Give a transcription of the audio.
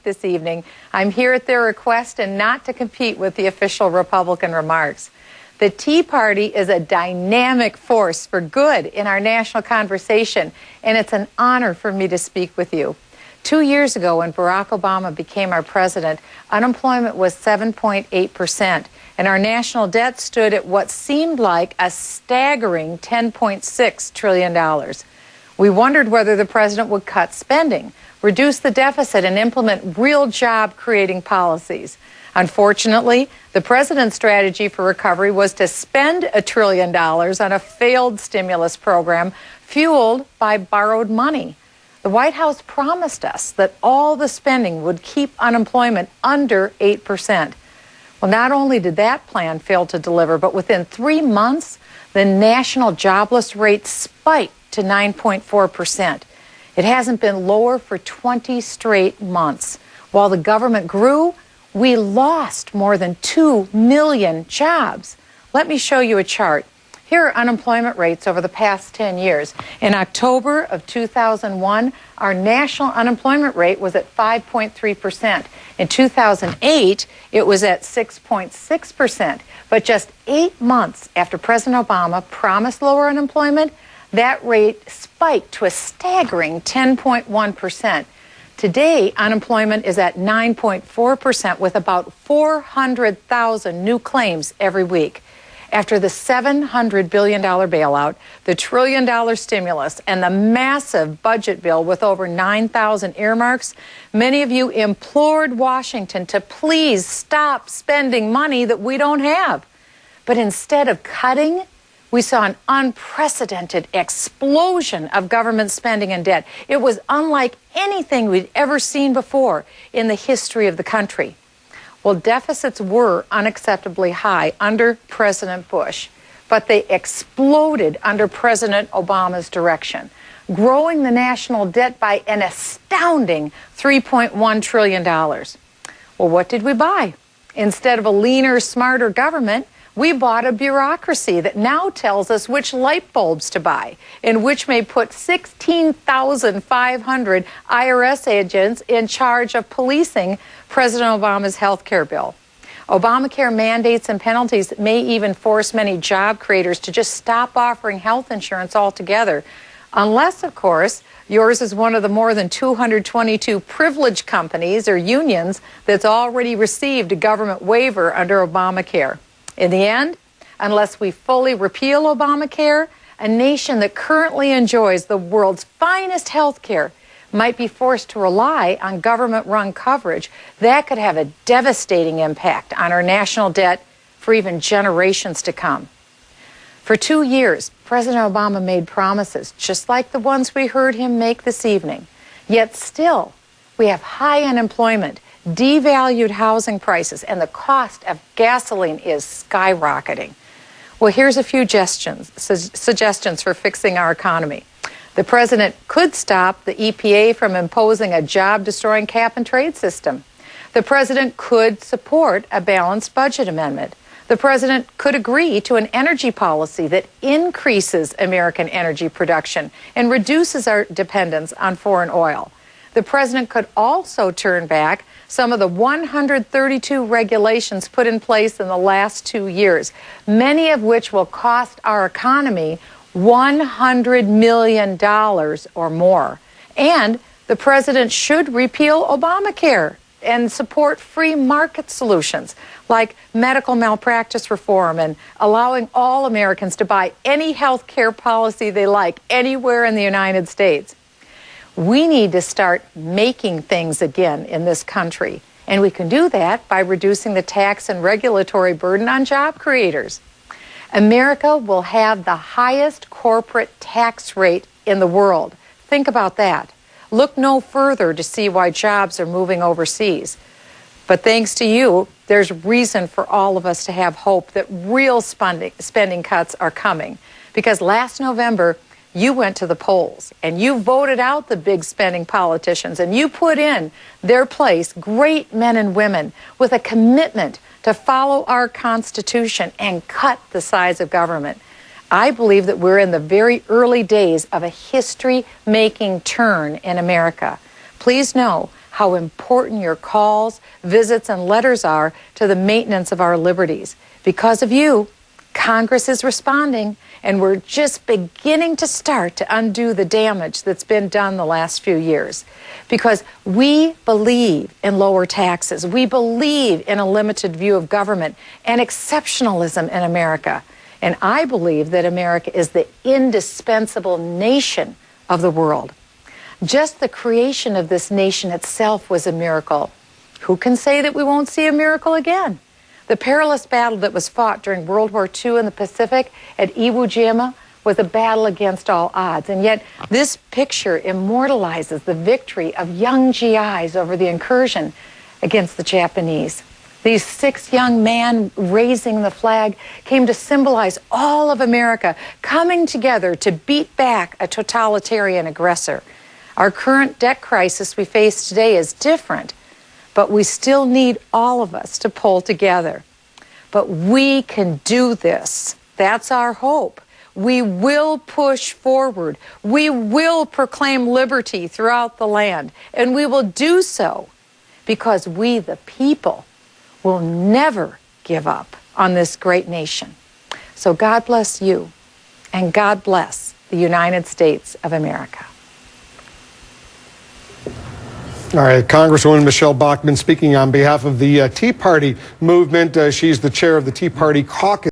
This evening. I'm here at their request and not to compete with the official Republican remarks. The Tea Party is a dynamic force for good in our national conversation, and it's an honor for me to speak with you. 2 years ago, when Barack Obama became our president, unemployment was 7.8%, and our national debt stood at what seemed like a staggering $10.6 trillion. We wondered whether the president would cut spending, reduce the deficit, and implement real job-creating policies. Unfortunately, the president's strategy for recovery was to spend $1 trillion on a failed stimulus program fueled by borrowed money. The White House promised us that all the spending would keep unemployment under 8%. Well, not only did that plan fail to deliver, but within 3 months, the national jobless rate spiked to 9.4%. It hasn't been lower for 20 straight months. While the government grew, we lost more than 2 million jobs. Let me show you a chart. Here are unemployment rates over the past 10 years. In October of 2001, our national unemployment rate was at 5.3%. In 2008, it was at 6.6%. But just 8 months after President Obama promised lower unemployment, that rate spiked to a staggering 10.1%. Today, unemployment is at 9.4% with about 400,000 new claims every week. After the $700 billion bailout, the $1 trillion stimulus, and the massive budget bill with over 9,000 earmarks, many of you implored Washington to please stop spending money that we don't have. But instead of cutting, we saw an unprecedented explosion of government spending and debt. It was unlike anything we'd ever seen before in the history of the country. Well, deficits were unacceptably high under President Bush, but they exploded under President Obama's direction, growing the national debt by an astounding $3.1 trillion. Well, what did we buy? Instead of a leaner, smarter government, we bought a bureaucracy that now tells us which light bulbs to buy, and which may put 16,500 IRS agents in charge of policing President Obama's health care bill. Obamacare mandates and penalties may even force many job creators to just stop offering health insurance altogether, unless, of course, yours is one of the more than 222 privileged companies or unions that's already received a government waiver under Obamacare. In the end, unless we fully repeal Obamacare, a nation that currently enjoys the world's finest health care might be forced to rely on government-run coverage. That could have a devastating impact on our national debt for even generations to come. For 2 years, President Obama made promises just like the ones we heard him make this evening. Yet still, we have high unemployment, devalued housing prices, and the cost of gasoline is skyrocketing. Well, here's a few suggestions for fixing our economy. The president could stop the EPA from imposing a job-destroying cap-and-trade system. The president could support a balanced budget amendment. The president could agree to an energy policy that increases American energy production and reduces our dependence on foreign oil. The president could also turn back some of the 132 regulations put in place in the last 2 years, many of which will cost our economy $100 million or more. And the president should repeal Obamacare and support free market solutions like medical malpractice reform and allowing all Americans to buy any health care policy they like anywhere in the United States. We need to start making things again in this country, and we can do that by reducing the tax and regulatory burden on job creators. America will have the highest corporate tax rate in the world. Think about that. Look no further to see why jobs are moving overseas. But thanks to you, there's reason for all of us to have hope that real spending cuts are coming. Because last November, you went to the polls and you voted out the big spending politicians, and you put in their place great men and women with a commitment to follow our Constitution and cut the size of government. I believe that we're in the very early days of a history-making turn in America. Please know how important your calls, visits, and letters are to the maintenance of our liberties. Because of you, Congress is responding, and we're just beginning to start to undo the damage that's been done the last few years. Because we believe in lower taxes. We believe in a limited view of government and exceptionalism in America. And I believe that America is the indispensable nation of the world. Just the creation of this nation itself was a miracle. Who can say that we won't see a miracle again? The perilous battle that was fought during World War II in the Pacific at Iwo Jima was a battle against all odds. And yet this picture immortalizes the victory of young GIs over the incursion against the Japanese. These 6 young men raising the flag came to symbolize all of America coming together to beat back a totalitarian aggressor. Our current debt crisis we face today is different, but we still need all of us to pull together. But we can do this. That's our hope. We will push forward. We will proclaim liberty throughout the land, and we will do so because we, the people, will never give up on this great nation. So God bless you, and God bless the United States of America. All right, Congresswoman Michele Bachmann speaking on behalf of the Tea Party movement. She's the chair of the Tea Party caucus.